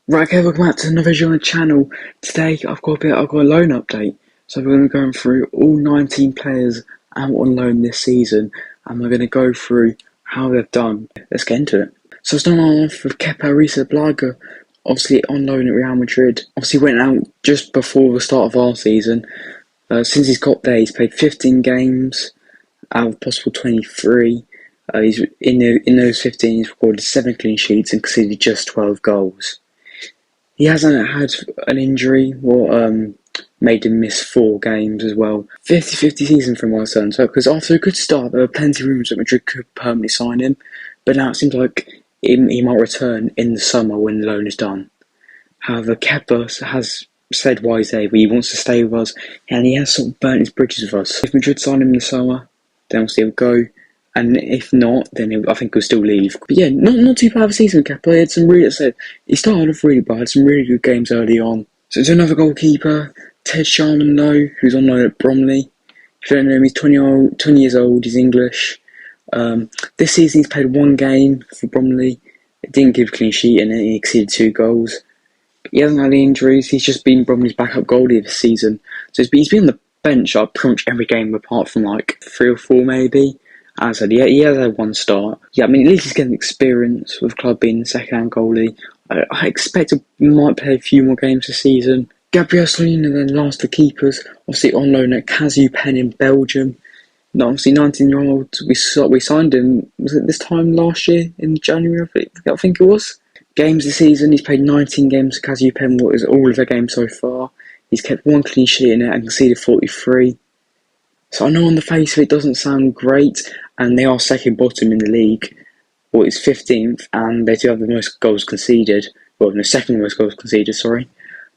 Right, okay, welcome back to another video on the channel. Today I've got a loan update. So we're going to be going through all 19 players out on loan this season, and we're going to go through how they've done. Let's get into it. So starting off with Kepa Blaga, obviously on loan at Real Madrid. Obviously went out just before the start of our season. Since he's got there, he's played 15 games out of possible 23. He's in those 15, he's recorded 7 clean sheets and conceded just 12 goals. He hasn't had an injury what made him miss 4 games as well. 50-50 season from my son, so because after a good start there were plenty of rumours that Madrid could permanently sign him, but now it seems like he might return in the summer when the loan is done. However, Kepa has said why he's there, but he wants to stay with us, and he has sort of burnt his bridges with us. If Madrid sign him in the summer, then obviously he'll go. And if not, then I think he'll still leave. But yeah, not too bad of a season, Kepa. He had some he started off really bad, had some really good games early on. So there's another goalkeeper, Ted Sharman though, who's on loan at Bromley. If you don't know him, he's 20 years old, he's English. This season he's played 1 game for Bromley. It didn't give a clean sheet and he exceeded 2 goals. But he hasn't had any injuries, he's just been Bromley's backup goalie this season. So he's been on the bench like pretty much every game apart from like 3 or 4 maybe. As I said, he has had 1 start. Yeah, I mean, at least he's getting experience with the club being the second-hand goalie. I expect he might play a few more games this season. Gabriel and then last the keepers, obviously on loan at Castagne in Belgium. No, obviously 19-year-old, we signed him, was it this time last year, in January, I think it was? Games this season, he's played 19 games for Castagne, what is all of their games so far. He's kept 1 clean sheet in it and conceded 43. So I know on the face of it doesn't sound great, and they are second bottom in the league, or it's 15th, and they do have the most goals conceded, well, the second most goals conceded, sorry.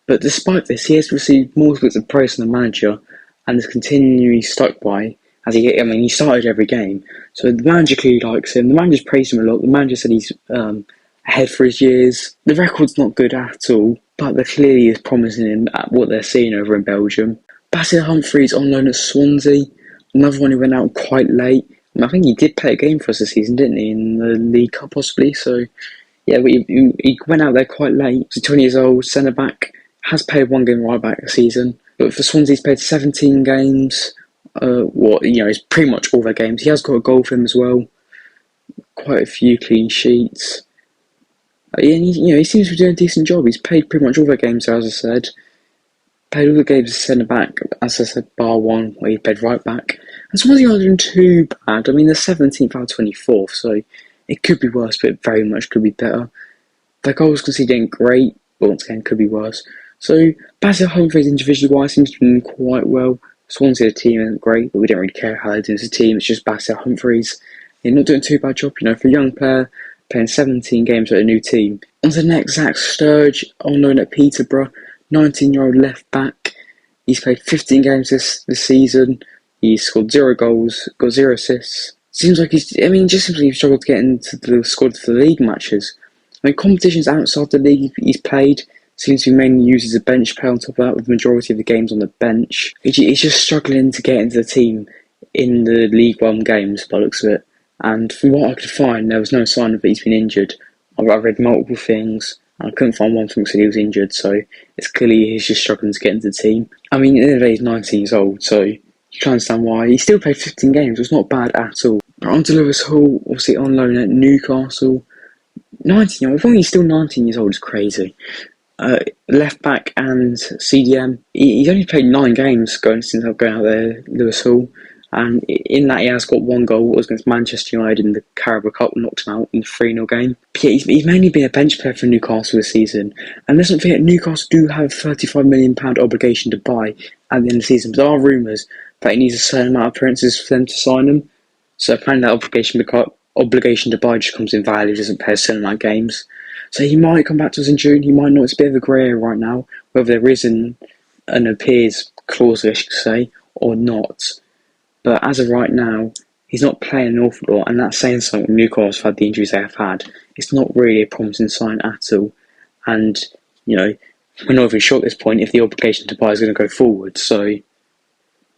But despite this, he has received more bits of praise from the manager, and is continually stuck by, he started every game, so the manager clearly likes him, the manager's praised him a lot, the manager said he's ahead for his years. The record's not good at all, but there clearly is promising him at what they're seeing over in Belgium. Humphrey's on loan at Swansea, another one who went out quite late. I think he did play a game for us this season, didn't he, in the League Cup possibly, so yeah, but he went out there quite late. He's 20 years old, centre-back, has played 1 game right-back this season, but for Swansea he's played 17 games, it's pretty much all their games. He has got a goal for him as well, quite a few clean sheets. And he seems to be doing a decent job. He's played pretty much all their games, as I said. Played all the games as centre-back, as I said, bar 1, where he played right-back. And Swansea aren't doing too bad. I mean, they're 17th out of 24th, so it could be worse, but it very much could be better. Their goals conceded ain't great, but once again, could be worse. So, Humphrey's individually-wise seems to be doing quite well. Swansea, the team, isn't great, but we don't really care how they do as a team. It's just Humphreys. They're not doing too bad job, for a young player, playing 17 games with a new team. On to the next, Zach Sturge, on loan at Peterborough. 19-year-old left-back. He's played 15 games this season. He's scored 0 goals, got 0 assists. Seems like just simply struggled to get into the squad for the league matches. Competitions outside the league he's played seems to be mainly used as a bench player on top of that, with the majority of the games on the bench. He's just struggling to get into the team in the League One games, by the looks of it. And from what I could find, there was no sign of it he's been injured. I read multiple things. I couldn't find one thing that said he was injured, so it's clearly he's just struggling to get into the team. At the end of the day, he's 19 years old, so you can understand why. He still played 15 games, it's not bad at all. On to Lewis Hall, obviously on loan at Newcastle. 19 years old, he's still 19 years old is crazy. Left back and CDM. He's only played 9 games since I've gone out there, Lewis Hall. And in that he has got 1 goal. It was against Manchester United in the Carabao Cup, knocked him out in the 3-0 game. But yeah, he's mainly been a bench player for Newcastle this season. And let's not forget, Newcastle do have a £35 million obligation to buy at the end of the season. But there are rumours that he needs a certain amount of appearances for them to sign him. So apparently that obligation to buy just comes invalid, doesn't play a certain amount of games. So he might come back to us in June. He might not. It's a bit of a grey area right now, whether there is an appears clause, I should say, or not. But as of right now, he's not playing an awful lot, and that's saying something. Newcastle have had the injuries they have had. It's not really a promising sign at all. And, we're not even sure at this point if the obligation to buy is going to go forward. So,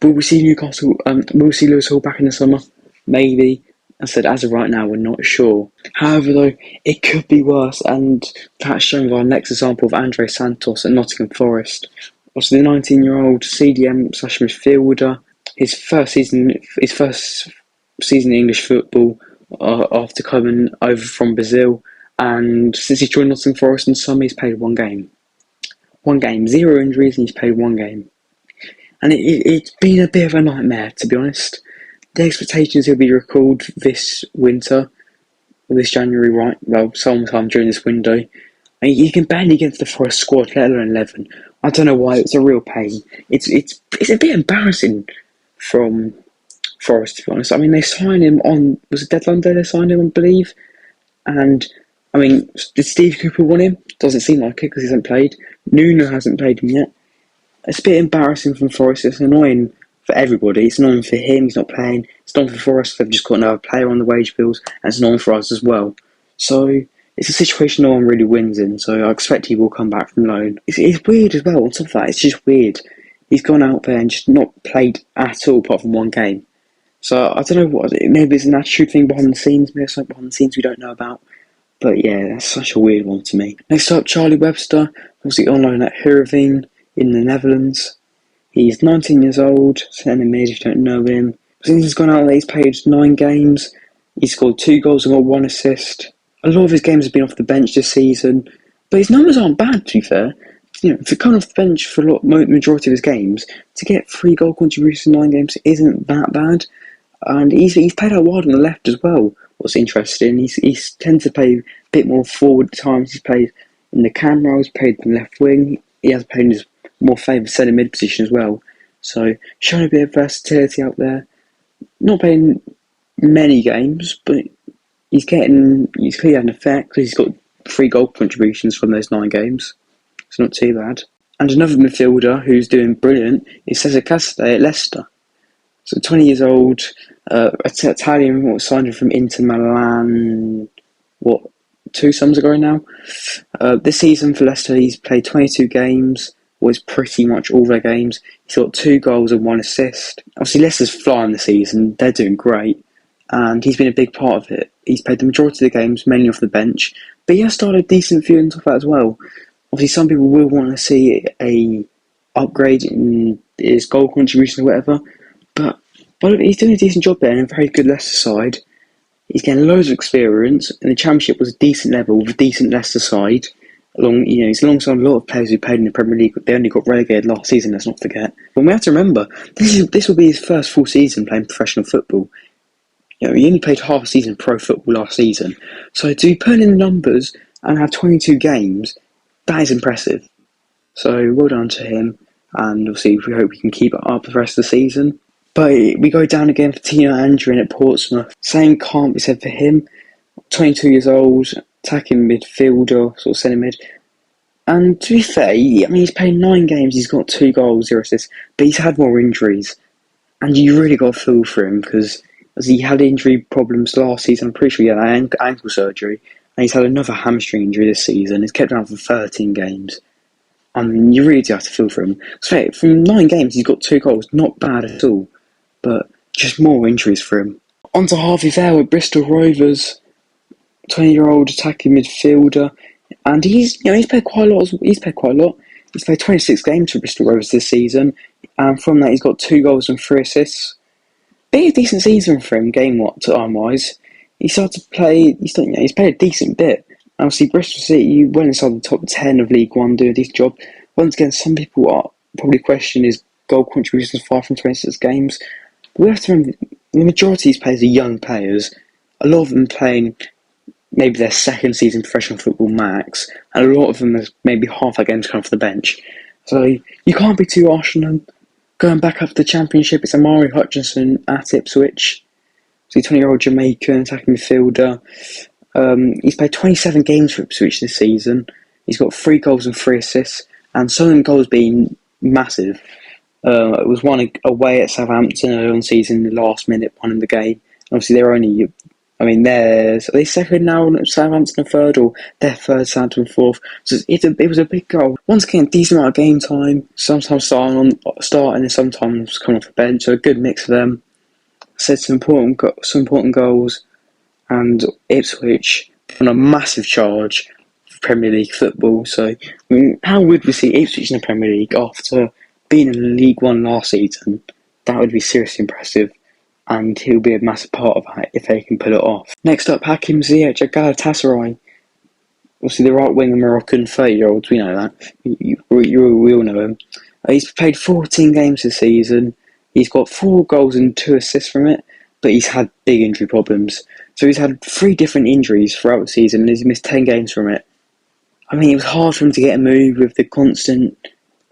will we see Lewis Hall back in the summer? Maybe. I said, as of right now, we're not sure. However, though, it could be worse, and that's shown by our next example of Andre Santos at Nottingham Forest. Also, the 19-year-old CDM slash midfielder, his first season in English football after coming over from Brazil, and since he joined Nottingham Forest in summer, he's played one game. 0 injuries, and he's played one game. And it's been a bit of a nightmare, to be honest. The expectations he'll be recalled this winter, or this January, right? Well, sometime during this window. And he can barely get to the Forest squad, let alone 11. I don't know why, it's a real pain. It's a bit embarrassing from Forest, to be honest. I mean, they signed him on, was it deadline day they signed him, I believe? And, I mean, did Steve Cooper want him? Doesn't seem like it, because he hasn't played. Nuno hasn't played him yet. It's a bit embarrassing from Forest. It's annoying for everybody. It's annoying for him, he's not playing. It's annoying for Forest, they've just got another player on the wage bills, and it's annoying for us as well. So, it's a situation no one really wins in, so I expect he will come back from loan. It's weird as well, on top of that, it's just weird. He's gone out there and just not played at all, apart from one game. So, I don't know what, maybe it's an attitude thing behind the scenes, maybe it's something behind the scenes we don't know about. But yeah, that's such a weird one to me. Next up, Charlie Webster, obviously on loan at Heerenveen in the Netherlands. He's 19 years old, centre mid if you don't know him. Since he's gone out there, he's played 9 games. He's scored 2 goals and got 1 assist. A lot of his games have been off the bench this season, but his numbers aren't bad, to be fair. You know, if you're coming off the bench for the majority of his games, to get 3 goal contributions in 9 games isn't that bad. And he's played out wide on the left as well. What's interesting, he's tends to play a bit more forward at times. He's played in the cam role, he's played in the left wing. He has played in his more favoured centre mid position as well. So showing a bit of versatility out there. Not playing many games, but he's clearly had an effect. He's got 3 goal contributions from those 9 games. It's not too bad. And another midfielder who's doing brilliant is Castagne at Leicester. So 20 years old, Italian, signed him from Inter Milan, 2 summers ago now? This season for Leicester, he's played 22 games, was pretty much all their games. He's got 2 goals and 1 assist. Obviously, Leicester's flying this season, they're doing great, and he's been a big part of it. He's played the majority of the games, mainly off the bench, but he has started a decent few on top of that as well. Obviously, some people will want to see a upgrade in his goal contribution or whatever, but he's doing a decent job there in a very good Leicester side. He's getting loads of experience, and the Championship was a decent level with a decent Leicester side. He's alongside a lot of players who played in the Premier League. They only got relegated last season, let's not forget. But we have to remember, this will be his first full season playing professional football. He only played half a season pro football last season. So to put in the numbers and have 22 games, that is impressive. So well done to him, and obviously we hope we can keep it up the rest of the season. But we go down again for Tino Andrin at Portsmouth. Same can't be said for him. 22 years old, attacking midfielder, sort of centre mid. And to be fair, he's played 9 games, he's got 2 goals, 0 assists, but he's had more injuries. And you really got to feel for him, because as he had injury problems last season, I'm pretty sure he had ankle surgery, and he's had another hamstring injury this season. He's kept around for 13 games. I mean, you really do have to feel for him. So from 9 games, he's got 2 goals, not bad at all. But just more injuries for him. On to Harvey Vale at Bristol Rovers, 20-year-old attacking midfielder, and he's played quite a lot. He's played 26 games for Bristol Rovers this season, and from that he's got 2 goals and 3 assists. Been a decent season for him, game-wise. He started to play. He's played a decent bit. And obviously, Bristol City went inside the top 10 of League One, doing a decent job. Once again, some people are probably questioning his goal contributions 5 from 26 games. We have to remember, the majority of these players are young players. A lot of them playing maybe their second season professional football max, and a lot of them is maybe half their games come off the bench. So you can't be too harsh on them. Going back up to the Championship, it's Amari Hutchinson at Ipswich. So 20-year-old Jamaican attacking midfielder. He's played 27 games for Ipswich this season. He's got 3 goals and 3 assists, and some of them goals being massive. It was one away at Southampton early on the season, the last minute one in the game. Obviously, they're only, are they second now, Southampton third, or they're third, Southampton fourth? So it was a big goal. Once again, decent amount of game time, sometimes starting and sometimes coming off the bench, so a good mix of them. Said some important goals. and Ipswich on a massive charge for Premier League football. So, I mean, how would we see Ipswich in the Premier League after being in League One last season? That would be seriously impressive, and he'll be a massive part of that if they can pull it off. Next up, Hakim Ziyech at Galatasaray. Obviously, the right winger Moroccan 30-year-old, we know that. We all know him. He's played 14 games this season. He's got 4 goals and 2 assists from it, but he's had big injury problems. So he's had 3 different injuries throughout the season and he's missed 10 games from it. I mean, it was hard for him to get a move with the constant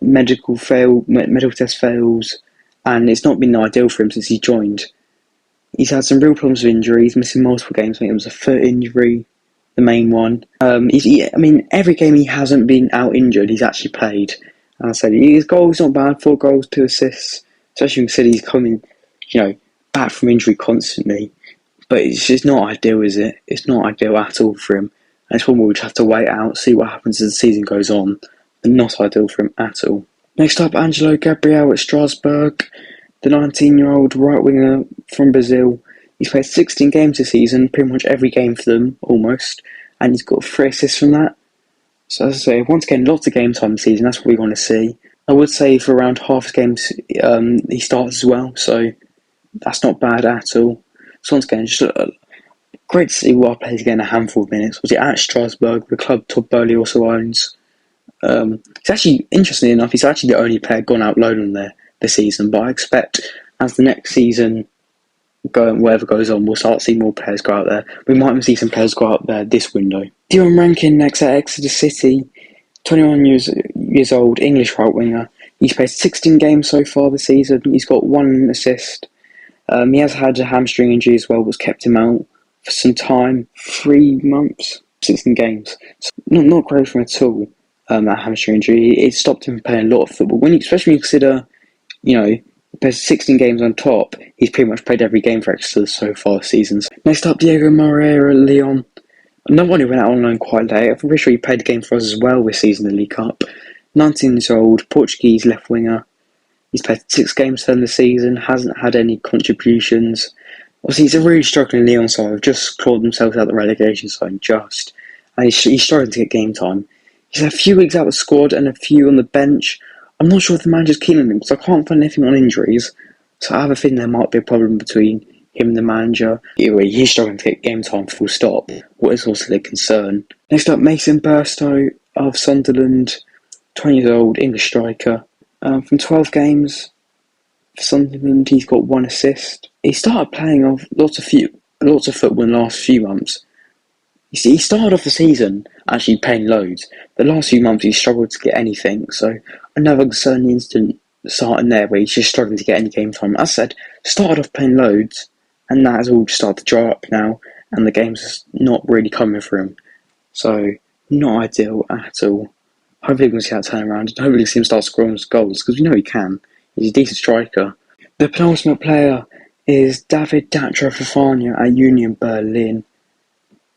medical test fails, and it's not been ideal for him since he joined. He's had some real problems with injuries, missing multiple games. I think it was a foot injury, the main one. Every game he hasn't been out injured, he's actually played. And I said, his goals not bad, 4 goals, 2 assists. Especially consider he's coming, back from injury constantly. But it's just not ideal, is it? It's not ideal at all for him. And it's one we'll just have to wait out, see what happens as the season goes on. But not ideal for him at all. Next up, Angelo Gabriel at Strasbourg, the 19-year-old right winger from Brazil. He's played 16 games this season, pretty much every game for them, almost. And he's got 3 assists from that. So as I say, once again, lots of game time this season. That's what we want to see. I would say for around half his games, he starts as well. So that's not bad at all. So once again, just great to see our players getting a handful of minutes. Was it at Strasbourg, the club Todd Bowley also owns? It's actually, interestingly enough, he's actually the only player gone out loan on there this season. But I expect as the next season, whatever goes on, we'll start seeing more players go out there. We might even see some players go out there this window. Dion Rankin next at Exeter City, 21 years old, English right winger. He's played 16 games so far this season. He's got 1 assist. He has had a hamstring injury as well, which kept him out for some time, 3 months, 16 games. So not great for him at all, that hamstring injury. It stopped him from playing a lot of football. Especially when you consider, he plays 16 games on top, he's pretty much played every game for Exeter so far this season. Next up, Diego Moreira at Lyon. No one who went out on loan quite late. I'm pretty sure he played a game for us as well this season in the League Cup. 19 years old, Portuguese left winger. He's played 6 games for them this season, hasn't had any contributions. Obviously, he's a really struggling Lyon side. They've just clawed themselves out of the relegation zone, and he's struggling to get game time. He's had a few weeks out of the squad and a few on the bench. I'm not sure if the manager's keen on him because I can't find anything on injuries. So I have a feeling there might be a problem between him and the manager. Anyway, he's struggling to get game time full stop. What is also a concern. Next up, Mason Burstow of Sunderland, 20 years old, English striker. From 12 games for Sunderland, he's got 1 assist. He started playing off lots of football in the last few months. He started off the season actually playing loads. The last few months he struggled to get anything. So another concerning incident starting there where he's just struggling to get any game time. As I said, started off playing loads, and that has all just started to dry up now, and the game's not really coming for him. So not ideal at all. Hopefully we can see that turn around, and hopefully we can see him start scoring goals, because we know he can. He's a decent striker. The penultimate player is David Datro Fofana at Union Berlin.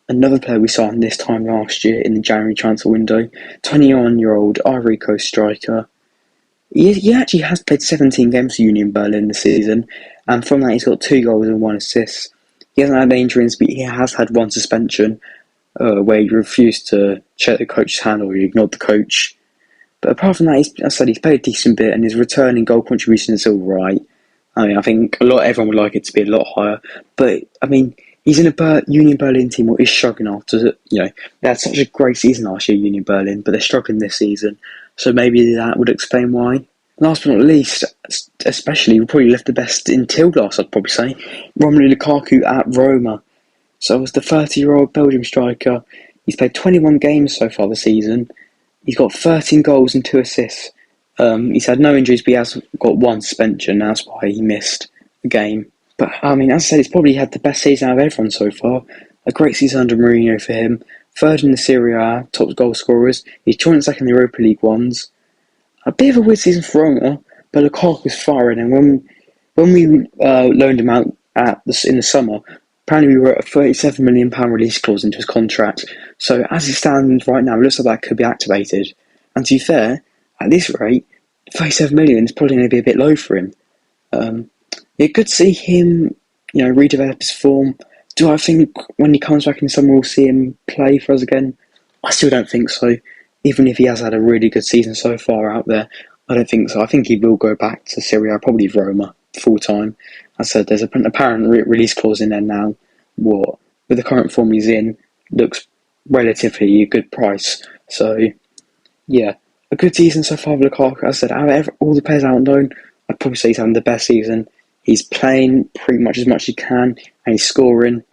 Another player we signed this time last year in the January transfer window. 21-year-old Ivory Coast striker. He actually has played 17 games for Union Berlin this season, and from that he's got 2 goals and 1 assist. He hasn't had injuries, but he has had 1 suspension, where he refused to check the coach's hand or he ignored the coach. But apart from that, he's played a decent bit, and his return in goal contribution is all right. I think everyone would like it to be a lot higher, but he's in a Union Berlin team what is struggling after, they had such a great season last year, Union Berlin, but they're struggling this season, so maybe that would explain why. Last but not least, especially, we probably left the best until last, I'd probably say, Romelu Lukaku at Roma. So as the 30-year-old Belgium striker, he's played 21 games so far this season. He's got 13 goals and 2 assists. He's had no injuries, but he has got 1 suspension. That's why he missed a game. But, as I said, he's probably had the best season out of everyone so far. A great season under Mourinho for him. 3rd in the Serie A, top goal scorers. He's joint 2nd in the Europa League ones. A bit of a weird season for Roma, but Lukaku was firing. And when we loaned him out in the summer, apparently we were at a £37 million release clause into his contract. So as it stands right now, it looks like that could be activated. And to be fair, at this rate, 37 million is probably going to be a bit low for him. It could see him, redevelop his form, Do I think when he comes back in summer we'll see him play for us again? I still don't think so. Even if he has had a really good season so far out there, I don't think so. I think he will go back to Serie A, probably Roma, full time. As I said, there's an apparent release clause in there now. What, with the current form he's in, looks relatively a good price. So, yeah, a good season so far with Lukaku. As I said, out of all the players out on loan, I'd probably say he's having the best season. He's playing pretty much as much as he can, and he's scoring.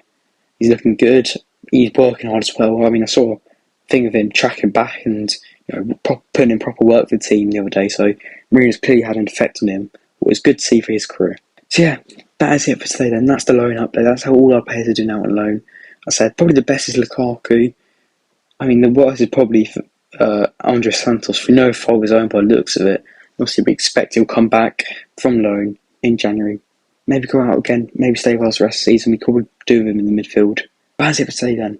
He's looking good. He's working hard as well. I mean, I saw a thing of him tracking back and putting in proper work for the team the other day. So Mourinho's clearly had an effect on him. It was good to see for his career. So yeah, that is it for today then. That's the loan update. That's how all our players are doing out on loan. I said probably the best is Lukaku. I mean, the worst is probably Andre Santos. For no fault of his own by the looks of it. Obviously, we expect he'll come back from loan in January. Maybe go out again, maybe stay with us the rest of the season. We could do with him in the midfield. But that's it for today then.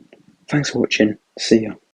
Thanks for watching. See ya.